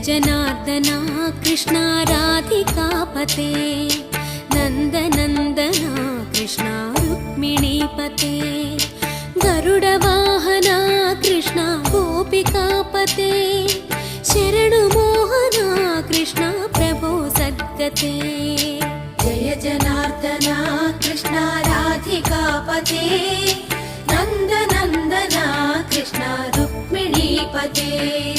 जनार्दना कृष्णा राधिकापते नन्दनन्दना कृष्णा रुक्मिणीपते गरुडवाहना कृष्णा गोपिकापते शरणुमोहना कृष्णा प्रभो सद्गते जय जनार्दना कृष्णा राधिकापते नन्दनन्दना कृष्णा रुक्मिणीपते